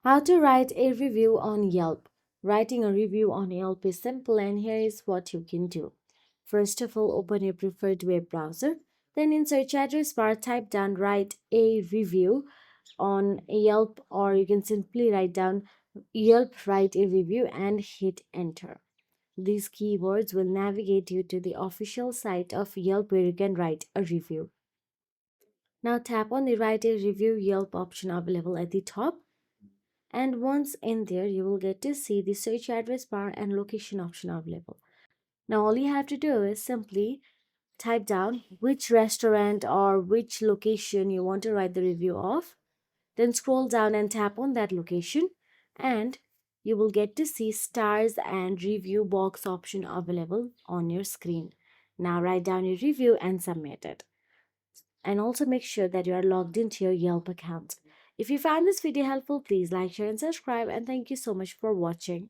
How to write a review on Yelp. Writing a review on Yelp is simple, and here is what you can do. First of all, open your preferred web browser. Then in search address bar, type down write a review on Yelp, or you can simply write down Yelp write a review and hit enter. These keywords will navigate you to the official site of Yelp where you can write a review. Now tap on the write a review Yelp option available at the top, and once in there you will get to see the search address bar and location option available. Now all you have to do is simply type down which restaurant or which location you want to write the review of, then scroll down and tap on that location, and you will get to see stars and review box option available on your screen. Now write down your review and submit it, and also make sure that you are logged into your Yelp account. If you found this video helpful, please like, share, and subscribe. And thank you so much for watching.